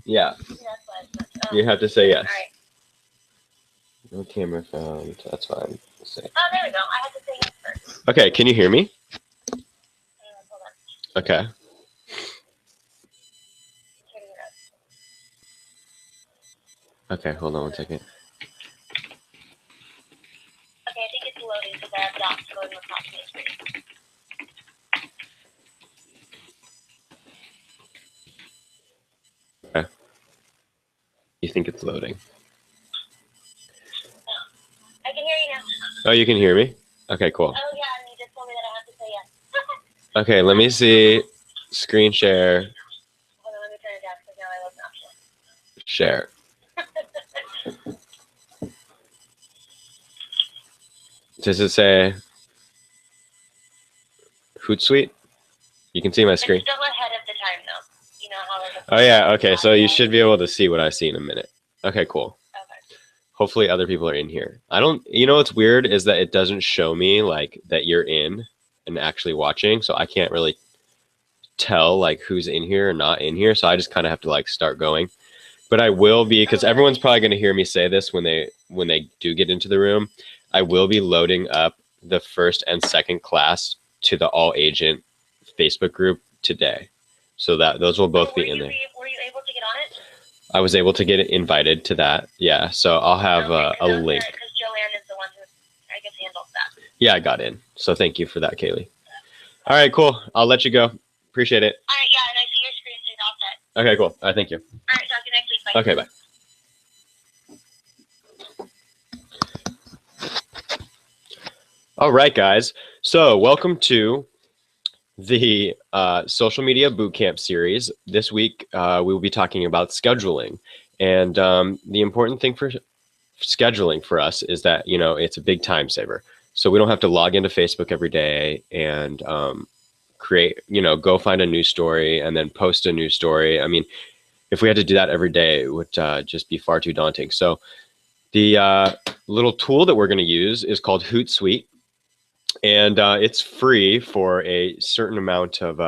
Yeah. You have to say yes. No camera found. That's fine. Let's see. Oh, there we go. I had to say yes first. Okay, can you hear me? Okay. Okay, hold on one second. Okay, I think it's loading because I have dots loading on top of my screen. Okay. You think it's loading? No. I can hear you now. Oh, you can hear me? Okay, cool. Oh, yeah, and you just told me that I have to say yes. Okay, let me see. Screen share. Hold on, let me turn it down because now I love an option. Share. Does it say Hootsuite? You can see my screen. It's still ahead of the time, though. You know how like Oh, yeah. Okay, so you should be able to see what I see in a minute. Okay, cool. Okay. Hopefully other people are in here. You know what's weird is that it doesn't show me like that you're in and actually watching, so I can't really tell like who's in here or not in here, so I just kind of have to like start going. But I will be, because everyone's probably going to hear me say this when they do get into the room, I will be loading up the first and second class to the all agent Facebook group today, so that those will both be in there. Were you able to get on it? I was able to get invited to that. Yeah, so I'll have a link. Because Joanne is the one who, I guess, handles that. Yeah, I got in. So thank you for that, Kaylee. All right, cool. I'll let you go. Appreciate it. All right, yeah, and I see your screen, so you're all set. Okay, cool. All right, thank you. All right, talk to you next week. Bye. Okay, bye. All right, guys. So welcome to the social media bootcamp series. This week, we will be talking about scheduling. And the important thing for scheduling for us is that, you know, it's a big time saver. So we don't have to log into Facebook every day and create, you know, go find a news story and then post a news story. I mean, if we had to do that every day, it would just be far too daunting. So the little tool that we're going to use is called Hootsuite. And it's free for a certain amount of,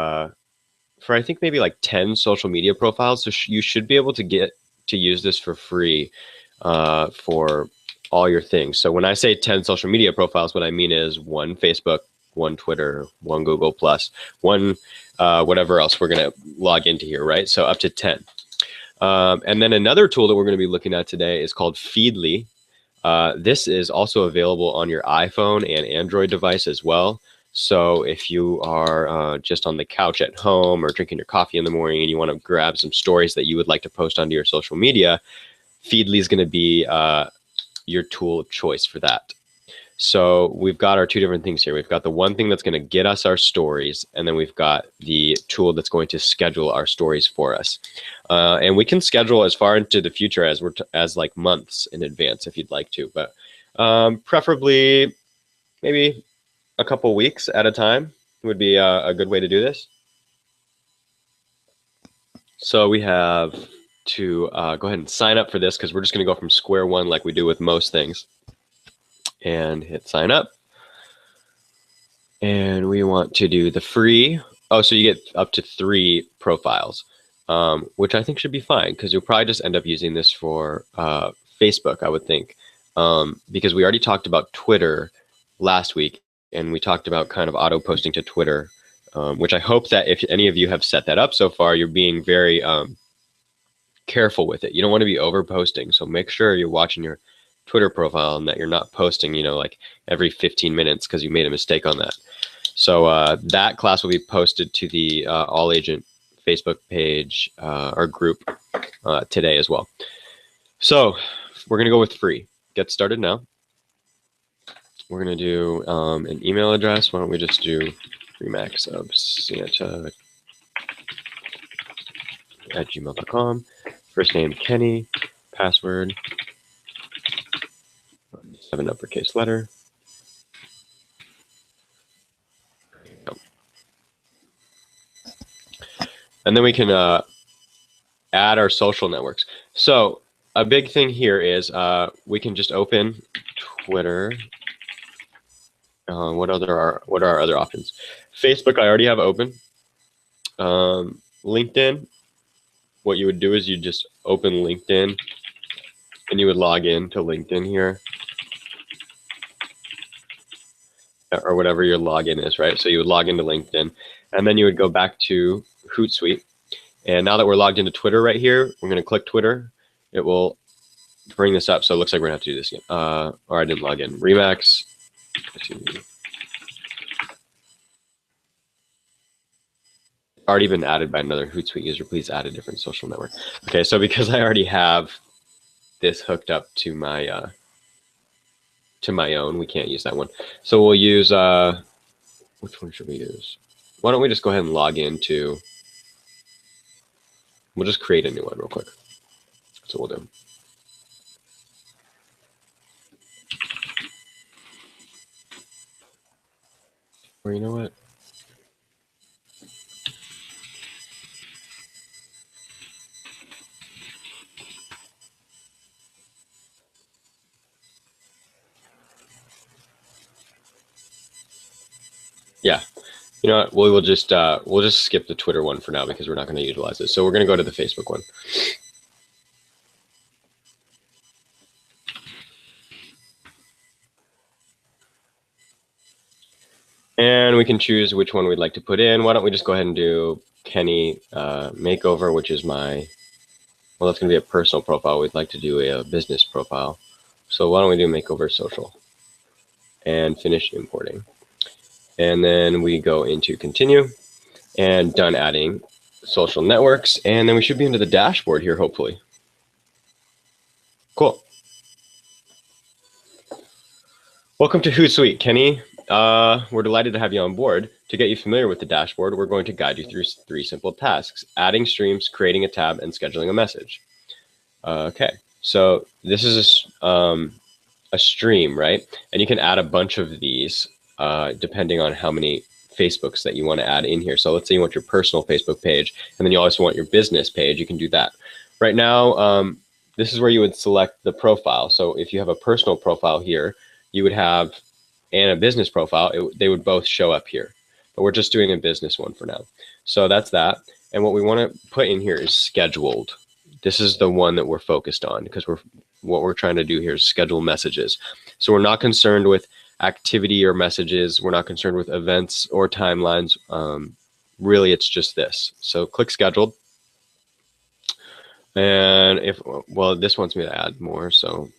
for I think maybe like 10 social media profiles. So you should be able to get to use this for free for all your things. So when I say 10 social media profiles, what I mean is one Facebook, one Twitter, one Google Plus, one whatever else we're going to log into here, right? So up to 10. And then another tool that we're going to be looking at today is called Feedly. This is also available on your iPhone and Android device as well. So if you are just on the couch at home or drinking your coffee in the morning and you want to grab some stories that you would like to post onto your social media, Feedly is going to be your tool of choice for that. So we've got our two different things here. We've got the one thing that's going to get us our stories, and then we've got the tool that's going to schedule our stories for us. And we can schedule as far into the future as like months in advance if you'd like to, but preferably maybe a couple weeks at a time would be a good way to do this. So we have to go ahead and sign up for this because we're just going to go from square one like we do with most things. And hit sign up. And we want to do the free. Oh, so you get up to 3 profiles, which I think should be fine because you'll probably just end up using this for Facebook, I would think, because we already talked about Twitter last week, and we talked about kind of auto posting to Twitter, which I hope that if any of you have set that up so far, you're being very careful with it. You don't want to be over posting, so make sure you're watching your Twitter profile and that you're not posting, you know, like every 15 minutes because you made a mistake on that. So that class will be posted to the All Agent Facebook page or group today as well. So we're going to go with free. Get started now. We're going to do an email address. Why don't we just do REMAX of Santa at gmail.com. First name Kenny. Password 7 uppercase letter. And then we can add our social networks. So a big thing here is we can just open Twitter. What are our other options? Facebook, I already have open. LinkedIn, what you would do is you just open LinkedIn and you would log in to LinkedIn here, or whatever your login is, right? So you would log into LinkedIn, and then you would go back to Hootsuite. And now that we're logged into Twitter right here, we're going to click Twitter. It will bring this up. So it looks like we're going to have to do this again. Or I didn't log in. REMAX. Already been added by another Hootsuite user. Please add a different social network. Okay, so because I already have this hooked up to my own, we can't use that one. So we'll use which one should we use? Why don't we just go ahead and log into? We'll just create a new one real quick. That's what we'll do. Or you know what? Yeah, you know what? We'll just skip the Twitter one for now because we're not going to utilize it. So we're going to go to the Facebook one. And we can choose which one we'd like to put in. Why don't we just go ahead and do Kenny Makeover, which is my, well, that's going to be a personal profile. We'd like to do a business profile. So why don't we do Makeover Social and finish importing. And then we go into continue and done adding social networks. And then we should be into the dashboard here, hopefully. Cool. Welcome to Hootsuite, Kenny. We're delighted to have you on board. To get you familiar with the dashboard, we're going to guide you through 3 simple tasks: adding streams, creating a tab, and scheduling a message. Okay, so this is a stream, right? And you can add a bunch of these depending on how many Facebooks that you want to add in here. So let's say you want your personal Facebook page, and then you also want your business page. You can do that. Right now, this is where you would select the profile. So if you have a personal profile here, you would have, and a business profile, they would both show up here. But we're just doing a business one for now. So that's that. And what we want to put in here is scheduled. This is the one that we're focused on because what we're trying to do here is schedule messages. So we're not concerned with activity or messages. We're not concerned with events or timelines. Really, it's just this. So click scheduled. And well, this wants me to add more. So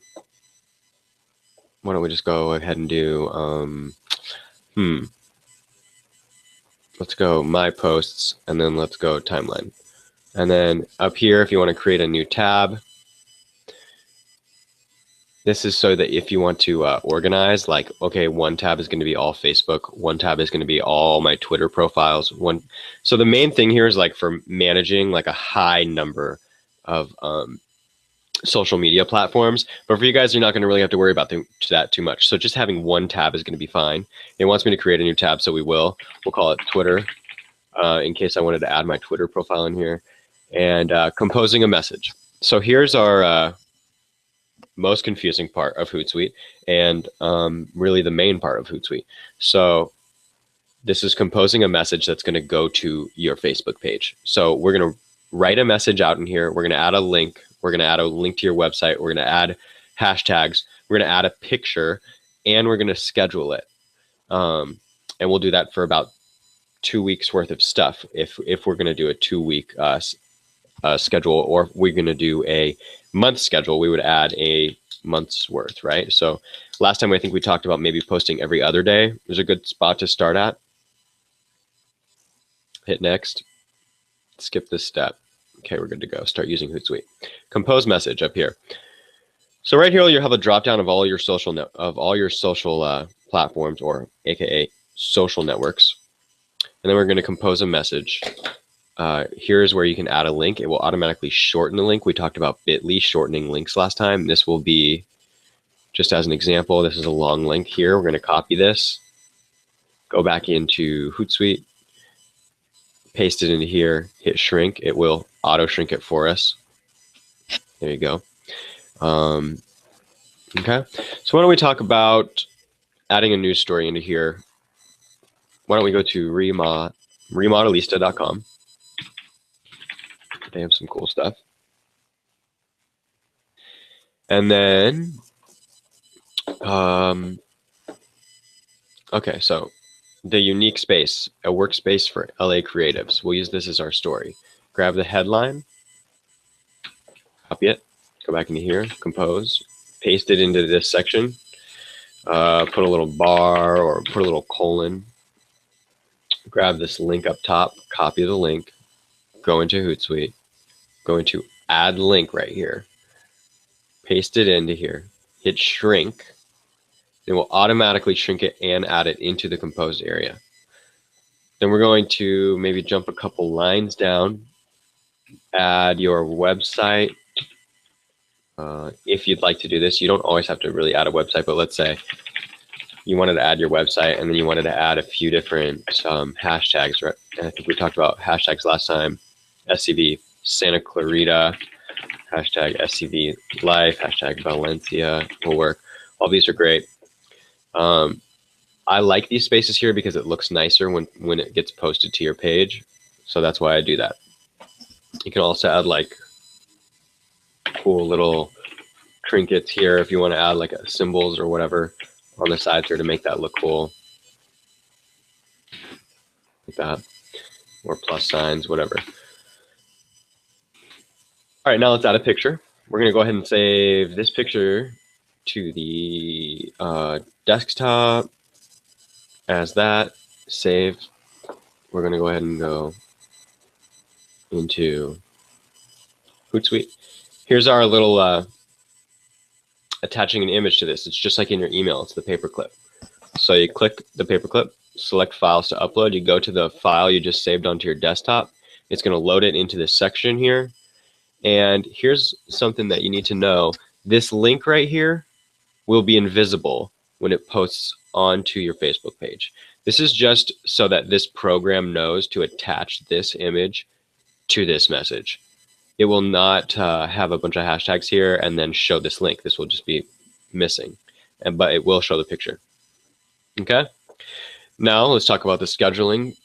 why don't we just go ahead and do, let's go my posts, and then let's go timeline. And then up here, if you want to create a new tab, this is so that if you want to organize, like, okay, one tab is going to be all Facebook, one tab is going to be all my Twitter profiles. So the main thing here is like for managing like a high number of social media platforms. But for you guys, you're not going to really have to worry about that too much. So just having one tab is going to be fine. It wants me to create a new tab, so we'll call it Twitter in case I wanted to add my Twitter profile in here. And composing a message. So here's our most confusing part of Hootsuite, and really the main part of Hootsuite. So this is composing a message that's going to go to your Facebook page. So we're going to write a message out in here. We're going to add a link. We're going to add a link to your website. We're going to add hashtags. We're going to add a picture, and we're going to schedule it. And we'll do that for about 2 weeks worth of stuff if we're going to do a 2-week schedule, or we're going to do a month schedule, we would add a month's worth, right? So last time I think we talked about maybe posting every other day. There's a good spot to start at. Hit next. Skip this step. Okay, we're good to go. Start using Hootsuite. Compose message up here. So right here you'll have a drop down of all your social platforms, or AKA social networks. And then we're going to compose a message. Here's where you can add a link. It will automatically shorten the link. We talked about Bitly shortening links last time. This will be, just as an example, this is a long link here. We're going to copy this, go back into Hootsuite, paste it into here, hit shrink. It will auto shrink it for us. There you go. Okay, so why don't we talk about adding a news story into here. Why don't we go to remodelista.com. They have some cool stuff. And then, okay, so the unique space, a workspace for LA creatives. We'll use this as our story. Grab the headline, copy it, go back into here, compose, paste it into this section, put a little bar or put a little colon, grab this link up top, copy the link, go into Hootsuite, go into add link right here, paste it into here, hit shrink. It will automatically shrink it and add it into the composed area. Then we're going to maybe jump a couple lines down, add your website. If you'd like to do this, you don't always have to really add a website, but let's say you wanted to add your website and then you wanted to add a few different hashtags, right? And I think we talked about hashtags last time. SCV Santa Clarita, hashtag SCV Life, hashtag Valencia will work. All these are great. I like these spaces here because it looks nicer when it gets posted to your page. So that's why I do that. You can also add like cool little trinkets here if you want to add like symbols or whatever on the sides here to make that look cool. Like that. Or plus signs, whatever. All right, now let's add a picture. We're going to go ahead and save this picture to the desktop as that. Save. We're going to go ahead and go into Hootsuite. Here's our little attaching an image to this. It's just like in your email. It's the paperclip. So you click the paperclip, select files to upload. You go to the file you just saved onto your desktop. It's going to load it into this section here. And here's something that you need to know. This link right here will be invisible when it posts onto your Facebook page. This is just so that this program knows to attach this image to this message. It will not have a bunch of hashtags here and then show this link. This will just be missing, but it will show the picture. Okay. Now let's talk about the scheduling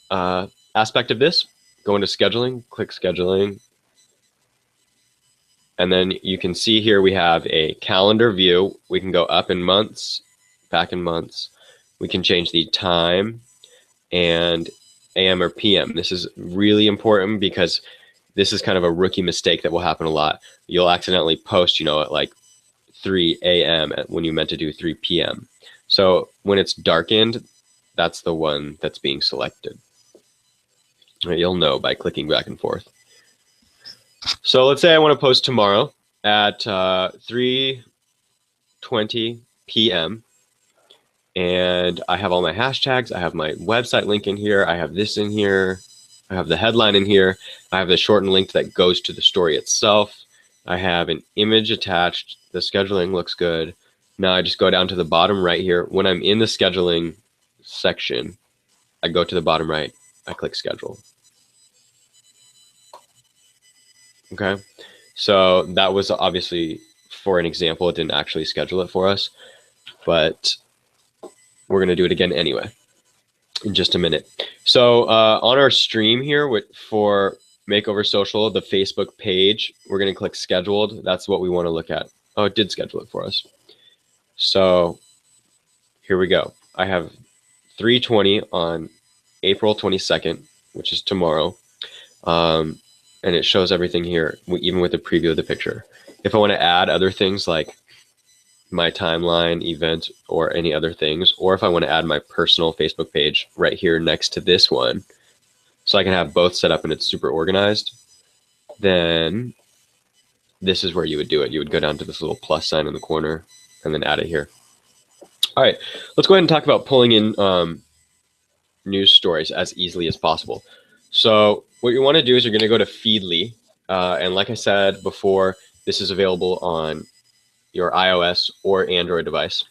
aspect of this. Go into scheduling, click scheduling. And then you can see here we have a calendar view. We can go up in months, back in months. We can change the time and AM or PM. This is really important because this is kind of a rookie mistake that will happen a lot. You'll accidentally post, at like 3 a.m. when you meant to do 3 p.m. So when it's darkened, that's the one that's being selected. You'll know by clicking back and forth. So let's say I want to post tomorrow at 3:20 p.m. and I have all my hashtags. I have my website link in here. I have this in here. I have the headline in here. I have the shortened link that goes to the story itself. I have an image attached. The scheduling looks good. Now I just go down to the bottom right here. When I'm in the scheduling section, I go to the bottom right. I click schedule. Okay, so that was obviously for an example. It didn't actually schedule it for us, but we're going to do it again anyway in just a minute. So on our stream here for Makeover Social, the Facebook page, we're going to click scheduled. That's what we want to look at. Oh, it did schedule it for us. So here we go. I have 3:20 on April 22nd, which is tomorrow. And it shows everything here, even with the preview of the picture. If I want to add other things like my timeline, event, or any other things, or if I want to add my personal Facebook page right here next to this one, so I can have both set up and it's super organized, then this is where you would do it. You would go down to this little plus sign in the corner and then add it here. All right, let's go ahead and talk about pulling in news stories as easily as possible. So what you want to do is you're going to go to Feedly. And like I said before, this is available on your iOS or Android device.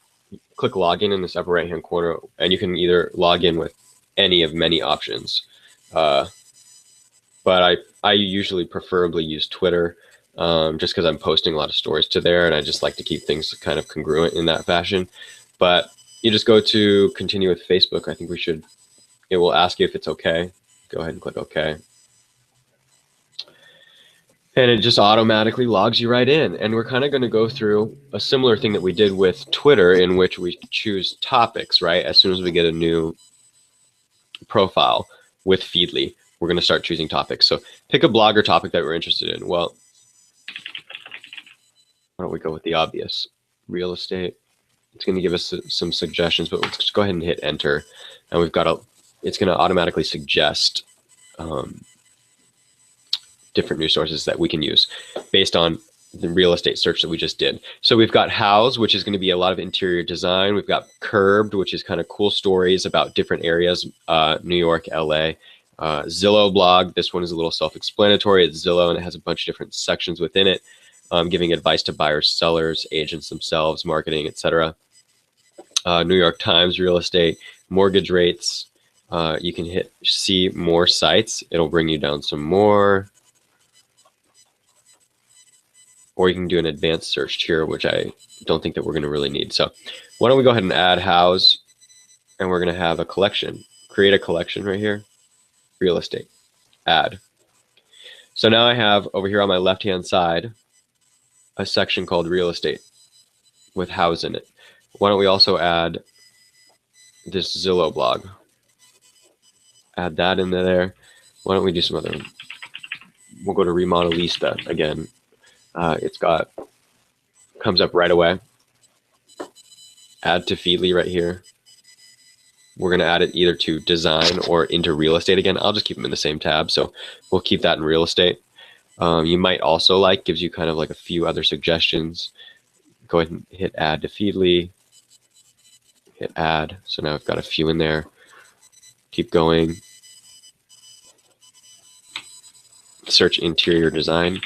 Click login in this upper right-hand corner, and you can either log in with any of many options. But I usually preferably use Twitter just because I'm posting a lot of stories to there, and I just like to keep things kind of congruent in that fashion. But you just go to continue with Facebook. I think it will ask you if it's okay. Go ahead and click OK. And it just automatically logs you right in. And we're kind of going to go through a similar thing that we did with Twitter, in which we choose topics, right? As soon as we get a new profile with Feedly, we're going to start choosing topics. So pick a blog or topic that we're interested in. Well, why don't we go with the obvious? Real estate. It's going to give us some suggestions, but let's just go ahead and hit enter. And we've got it's going to automatically suggest different news sources that we can use based on the real estate search that we just did. So we've got House, which is going to be a lot of interior design. We've got Curbed, which is kind of cool stories about different areas, New York, LA. Zillow blog, this one is a little self-explanatory. It's Zillow and it has a bunch of different sections within it, giving advice to buyers, sellers, agents themselves, marketing, etc. New York Times real estate, mortgage rates. You can see more sites. It'll bring you down some more. Or you can do an advanced search here, which I don't think that we're going to really need. So why don't we go ahead and add House, and we're going to have a collection. Create a collection right here, real estate, add. So now I have over here on my left-hand side a section called real estate with House in it. Why don't we also add this Zillow blog? Add that in there. Why don't we do some other? We'll go to Remodelista again. It's comes up right away. Add to Feedly right here. We're going to add it either to design or into real estate again. I'll just keep them in the same tab. So we'll keep that in real estate. You might also gives you kind of like a few other suggestions. Go ahead and hit add to Feedly. Hit add. So now I've got a few in there. Keep going. Search interior design.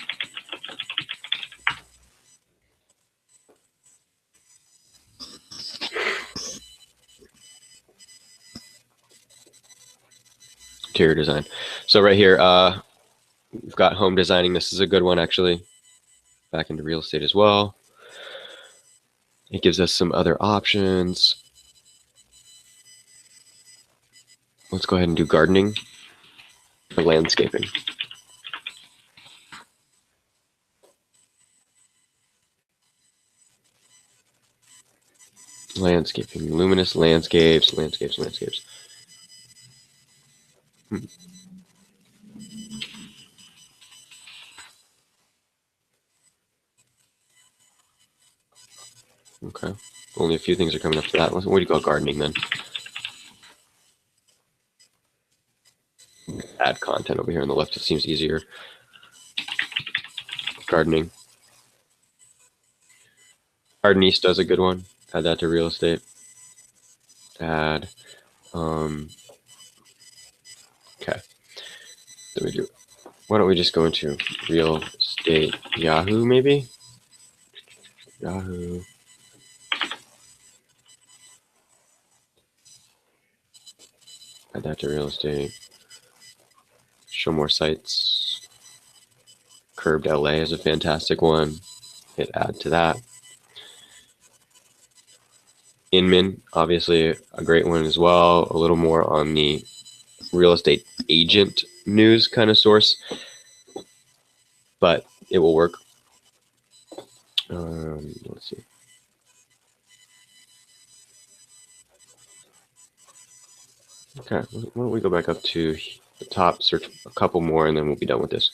Interior design. So right here, we've got home designing. This is a good one, actually. Back into real estate as well. It gives us some other options. Let's go ahead and do gardening or landscaping. Landscaping, luminous landscapes. Okay, only a few things are coming up to that. What do you call gardening then? Add content over here on the left. It seems easier. Gardening. Gardenista is a good one. Add that to real estate. Add. Okay. Then we do. Why don't we just go into real estate Yahoo maybe? Yahoo. Add that to real estate. Show more sites. Curbed LA is a fantastic one. Hit add to that. Inman, obviously a great one as well. A little more on the real estate agent news kind of source, but it will work. Let's see. Okay, why don't we go back up to the top, search a couple more, and then we'll be done with this.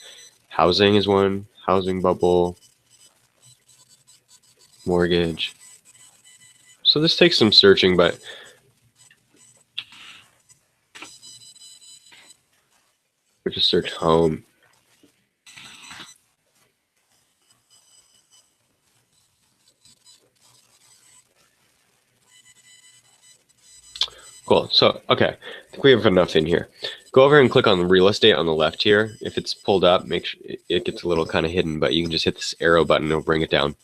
Housing is one. Housing bubble. Mortgage. So this takes some searching, but we'll just search home. Cool. So, okay, I think we have enough in here. Go over and click on real estate on the left here. If it's pulled up, make sure it gets a little kind of hidden, but you can just hit this arrow button and it'll bring it down.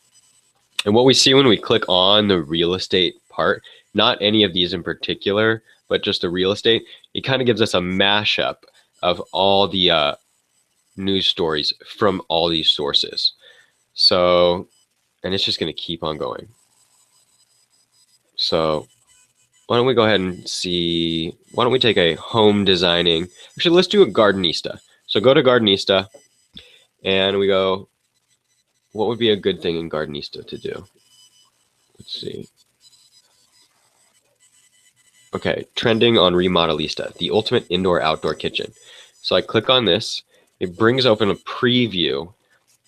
And what we see when we click on the real estate part, not any of these in particular, but just the real estate, it kind of gives us a mashup of all the news stories from all these sources. So, and it's just going to keep on going. So why don't we go ahead and see, why don't we take a home designing, actually let's do a gardenista. So go to gardenista and we go, what would be a good thing in Gardenista to do? Let's see. Okay, trending on Remodelista, the ultimate indoor-outdoor kitchen. So I click on this. It brings open a preview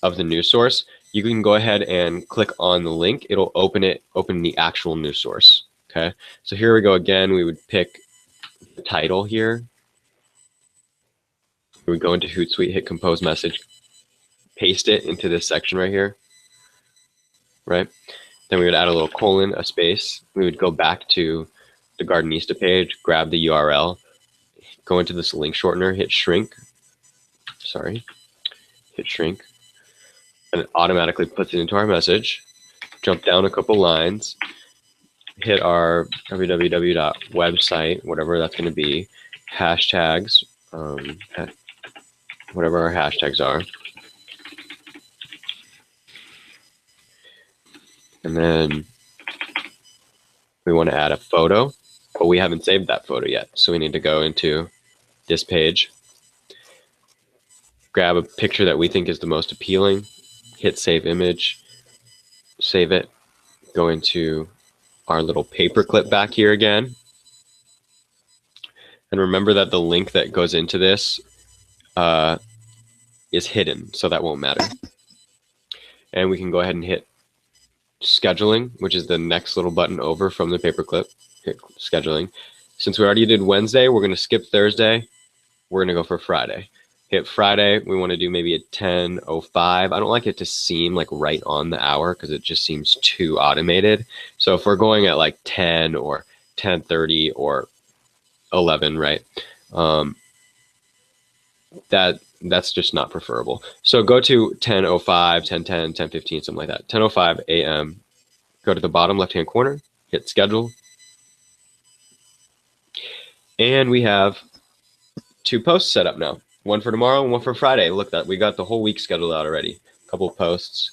of the news source. You can go ahead and click on the link. It'll open the actual news source. Okay, so here we go again. We would pick the title here. We would go into Hootsuite, hit compose message, paste it into this section right here, right? Then we would add a little colon, a space. We would go back to the Gardenista page, grab the URL, go into this link shortener, hit shrink, and it automatically puts it into our message. Jump down a couple lines, hit our www.website, whatever that's going to be, hashtags, whatever our hashtags are. And then we want to add a photo, but we haven't saved that photo yet. So we need to go into this page, grab a picture that we think is the most appealing, hit save image, save it, go into our little paperclip back here again. And remember that the link that goes into this is hidden, so that won't matter. And we can go ahead and hit scheduling, which is the next little button over from the paperclip. Hit scheduling. Since we already did Wednesday, we're going to skip Thursday. We're going to go for Friday. Hit Friday. We want to do maybe at 10:05. I don't like it to seem like right on the hour because it just seems too automated. So if we're going at like 10 or 10:30 or 11, right? That's just not preferable. So go to 10:05, 10:10, 10:15, something like that. 10:05 a.m. Go to the bottom left-hand corner, hit schedule. And we have 2 posts set up now. One for tomorrow and one for Friday. Look, that we got the whole week scheduled out already. A couple of posts,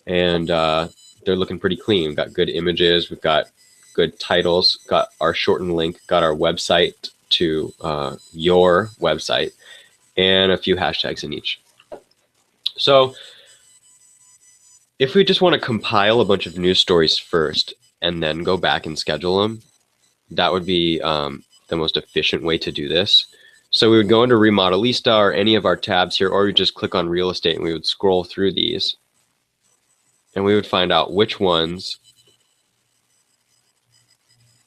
and they're looking pretty clean. We've got good images. We've got good titles. Got our shortened link. Got our website to your website, and a few hashtags in each. So if we just want to compile a bunch of news stories first and then go back and schedule them, that would be the most efficient way to do this. So we would go into Remodelista or any of our tabs here, or we just click on real estate and we would scroll through these and we would find out which ones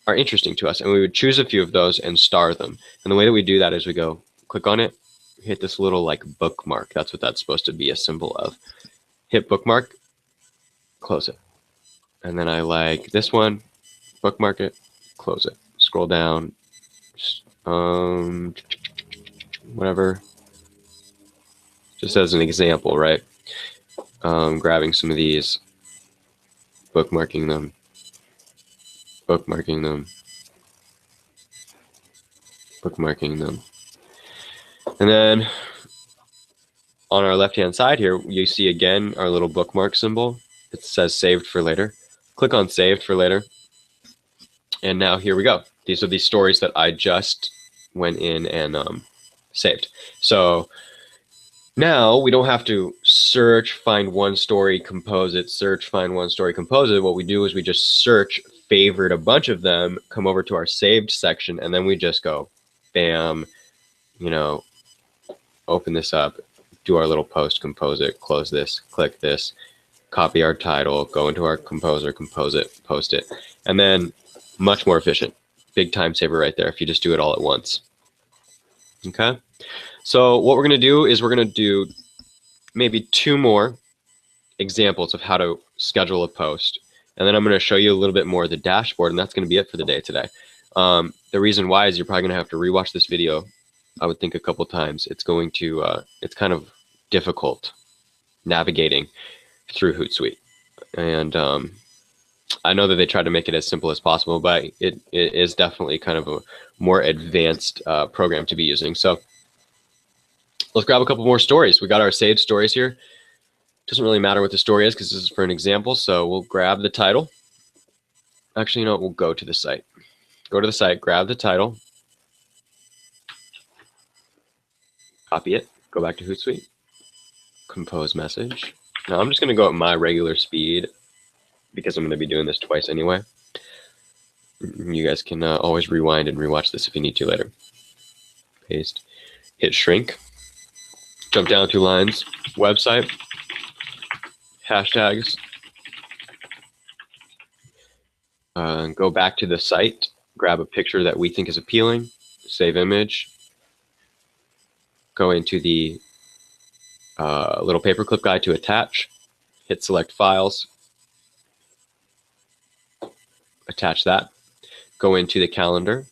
are interesting to us, and we would choose a few of those and star them. And the way that we do that is we go click on it, hit this little like bookmark. That's what that's supposed to be a symbol of. Hit bookmark, close it. And then I like this one, bookmark it, close it. Scroll down, whatever. Just as an example, right? Grabbing some of these, bookmarking them, bookmarking them, bookmarking them. And then on our left-hand side here, you see again our little bookmark symbol. It says saved for later. Click on saved for later. And now here we go. These are the stories that I just went in and saved. So now we don't have to search, find one story, compose it, search, find one story, compose it. What we do is we just search, favorite a bunch of them, come over to our saved section, and then we just go, bam, you know, open this up, do our little post, compose it, close this, click this, copy our title, go into our composer, compose it, post it, and then much more efficient. Big time saver right there if you just do it all at once. Okay, so what we're going to do is we're going to do maybe 2 more examples of how to schedule a post, and then I'm going to show you a little bit more of the dashboard, and that's going to be it for the day today. The reason why is you're probably going to have to rewatch this video, I would think, a couple times. It's going to it's kind of difficult navigating through Hootsuite, and I know that they try to make it as simple as possible, but it is definitely kind of a more advanced program to be using. So let's grab a couple more stories. We got our saved stories here. Doesn't really matter what the story is because this is for an example. So we'll grab the title. Actually, you know what? We'll go to the site. Go to the site, grab the title, copy it, go back to Hootsuite, compose message. Now I'm just going to go at my regular speed because I'm going to be doing this twice anyway. You guys can always rewind and rewatch this if you need to later. Paste, hit shrink, jump down 2 lines, website, hashtags, go back to the site, grab a picture that we think is appealing, save image, go into the little paperclip guide to attach, hit select files, attach that, go into the calendar,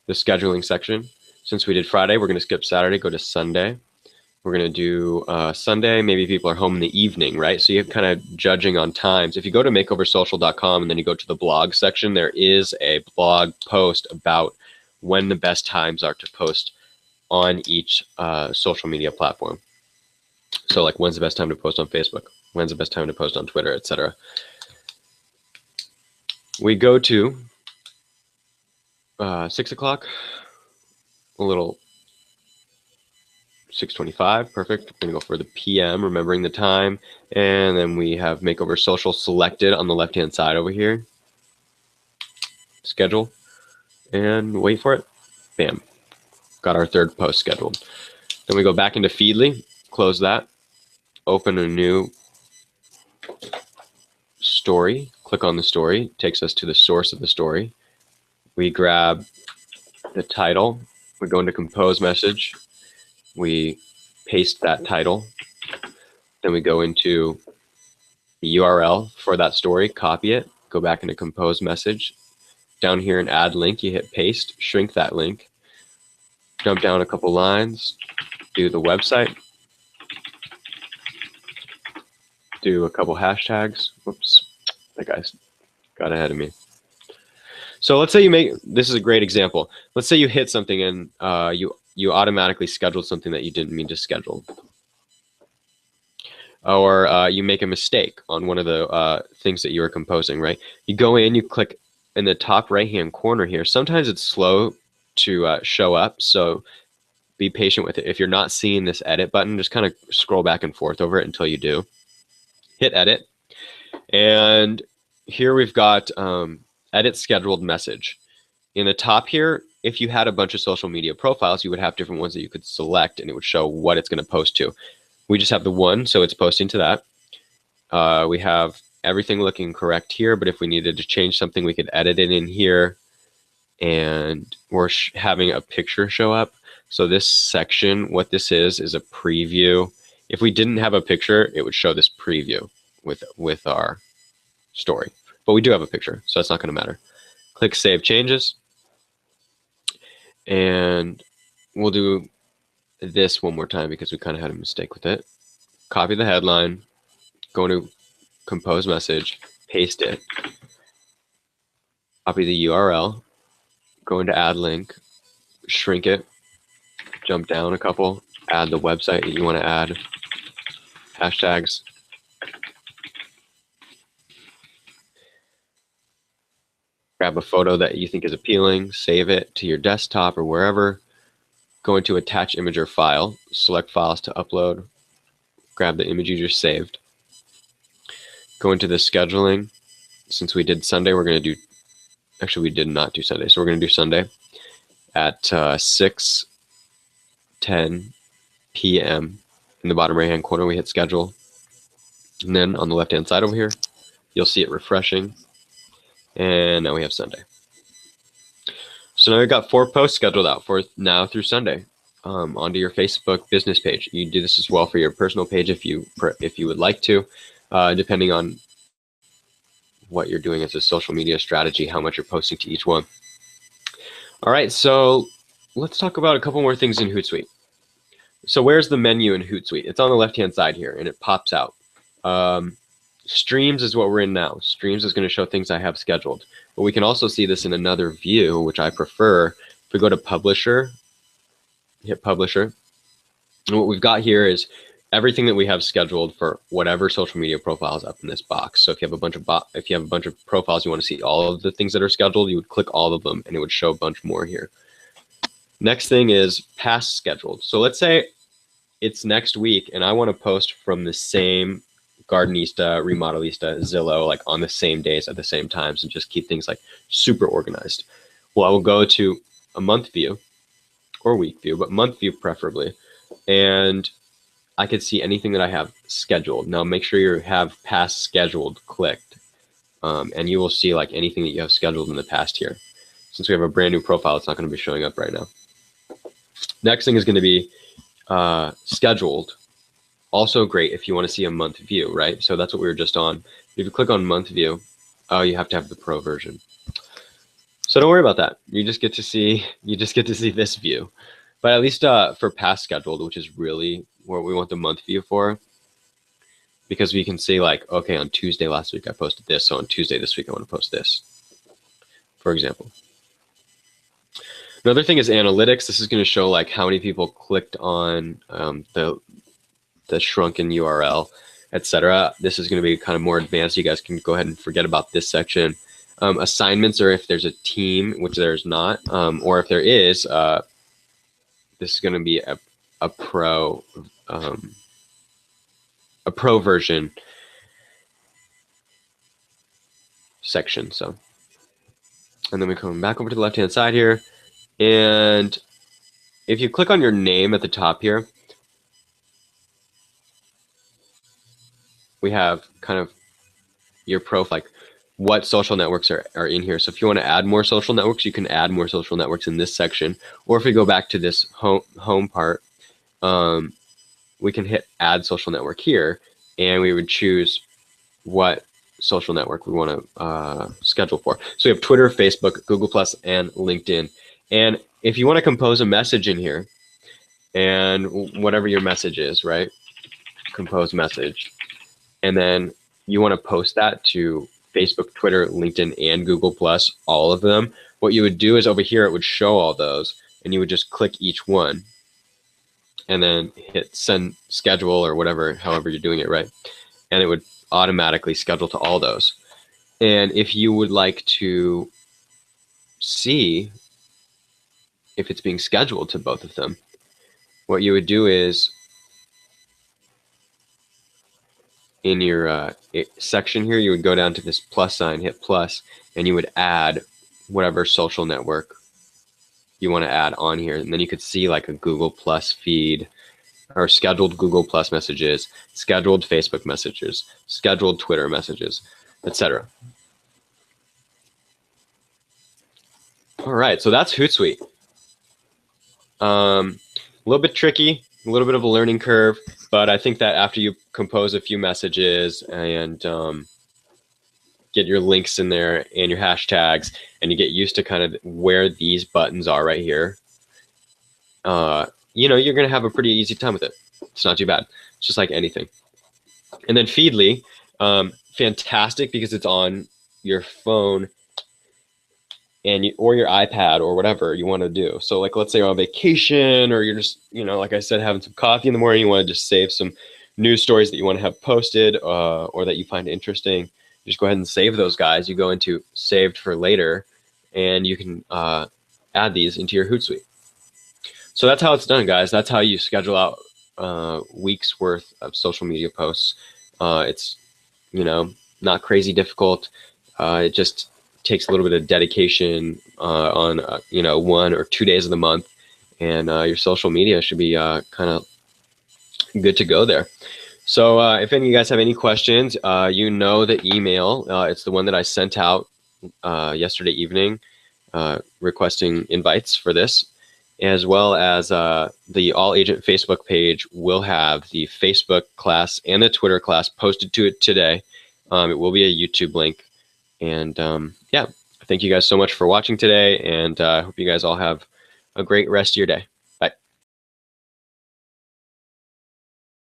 the scheduling section. Since we did Friday, we're going to skip Saturday, go to Sunday. We're going to do Sunday. Maybe people are home in the evening, right? So you're kind of judging on times. If you go to makeoversocial.com and then you go to the blog section, there is a blog post about when the best times are to post on each social media platform. So like when's the best time to post on Facebook? When's the best time to post on Twitter, etc. We go to 6 o'clock, a little 6:25, perfect. We're gonna go for the PM, remembering the time, and then we have Makeover Social selected on the left-hand side over here. Schedule, and wait for it. Bam, got our 3rd post scheduled. Then we go back into Feedly, close that, open a new story, click on the story, takes us to the source of the story. We grab the title, we go into compose message, we paste that title, then we go into the URL for that story, copy it, go back into compose message. Down here in add link, you hit paste, shrink that link, jump down a couple lines, do the website, do a couple hashtags. Whoops, that guy's got ahead of me. So let's say you make, this is a great example. Let's say you hit something and you automatically scheduled something that you didn't mean to schedule. Or you make a mistake on one of the things that you were composing, right? You go in, you click in the top right-hand corner here. Sometimes it's slow to show up, so be patient with it. If you're not seeing this edit button, just kind of scroll back and forth over it until you do. Hit edit, and here we've got edit scheduled message. In the top here, if you had a bunch of social media profiles, you would have different ones that you could select, and it would show what it's going to post to. We just have the one, so it's posting to that. We have everything looking correct here, but if we needed to change something, we could edit it in here, and we're having a picture show up. So this section, what this is a preview. If we didn't have a picture, it would show this preview with our story. But we do have a picture, so that's not going to matter. Click Save Changes. And we'll do this one more time because we kind of had a mistake with it. Copy the headline, go into compose message, paste it, copy the URL, go into add link, shrink it, jump down a couple, add the website that you want to add, hashtags, grab a photo that you think is appealing, save it to your desktop or wherever, go into attach image or file, select files to upload, grab the image you just saved, go into the scheduling. Since we did Sunday, we're going to do, actually we did not do Sunday, so we're going to do Sunday at 6:10 p.m. In the bottom right hand corner, we hit schedule, and then on the left hand side over here, you'll see it refreshing. And now we have Sunday. So now we've got 4 posts scheduled out for now through Sunday onto your Facebook business page. You do this as well for your personal page if you would like to, depending on what you're doing as a social media strategy, how much you're posting to each one. All right, so let's talk about a couple more things in Hootsuite. So where's the menu in Hootsuite? It's on the left-hand side here, and it pops out. Streams is what we're in now. Streams is going to show things I have scheduled. But we can also see this in another view, which I prefer. If we go to Publisher, hit Publisher, and what we've got here is everything that we have scheduled for whatever social media profile is up in this box. So if you have a bunch of profiles, you want to see all of the things that are scheduled, you would click all of them, and it would show a bunch more here. Next thing is past scheduled. So let's say it's next week, and I want to post from the same Gardenista, Remodelista, Zillow, like on the same days at the same times, and just keep things like super organized. Well, I will go to a month view or week view, but month view preferably, and I could see anything that I have scheduled. Now make sure you have past scheduled clicked, and you will see like anything that you have scheduled in the past here. Since we have a brand new profile, it's not going to be showing up right now. Next thing is going to be scheduled. Also great if you want to see a month view, right? So that's what we were just on. If you click on month view, oh, you have to have the pro version. So don't worry about that. You just get to see this view. But at least for past scheduled, which is really what we want the month view for, because we can see like, okay, on Tuesday last week I posted this, so on Tuesday this week I want to post this, for example. Another thing is analytics. This is going to show like how many people clicked on the shrunken URL, etc. This is going to be kind of more advanced. You guys can go ahead and forget about this section. Assignments, or if there's a team, which there's not, or if there is, this is going to be a pro version section. So, and then we come back over to the left hand side here, and if you click on your name at the top here, we have kind of your profile, like what social networks are in here. So if you want to add more social networks, you can add more social networks in this section. Or if we go back to this home part, we can hit add social network here, and we would choose what social network we want to schedule for. So we have Twitter, Facebook, Google+, and LinkedIn. And if you want to compose a message in here, and whatever your message is, right? Compose message. And then you want to post that to Facebook, Twitter, LinkedIn, and Google+, all of them. What you would do is over here, it would show all those, and you would just click each one and then hit send schedule or whatever, however you're doing it, right? And it would automatically schedule to all those. And if you would like to see if it's being scheduled to both of them, what you would do is in your section here, you would go down to this plus sign, hit plus, and you would add whatever social network you want to add on here. And then you could see like a Google Plus feed, or scheduled Google Plus messages, scheduled Facebook messages, scheduled Twitter messages, etc. All right, so that's Hootsuite. A little bit tricky, a little bit of a learning curve, but I think that after you compose a few messages and get your links in there and your hashtags, and you get used to kind of where these buttons are right here, you know, you're going to have a pretty easy time with it. It's not too bad. It's just like anything. And then Feedly, fantastic because it's on your phone and or your iPad or whatever you want to do. So like, let's say you're on vacation, or you're just, you know, like I said, having some coffee in the morning, you want to just save some news stories that you want to have posted or that you find interesting. Just go ahead and save those guys. You go into saved for later, and you can add these into your Hootsuite. So that's how it's done, guys. That's how you schedule out weeks worth of social media posts. It's, you know, not crazy difficult. It just takes a little bit of dedication on, you know, 1 or 2 days of the month, and your social media should be kind of good to go there. So if any of you guys have any questions, you know the email. It's the one that I sent out yesterday evening requesting invites for this, as well as the All Agent Facebook page will have the Facebook class and the Twitter class posted to it today. It will be a YouTube link. And yeah, thank you guys so much for watching today, and I hope you guys all have a great rest of your day.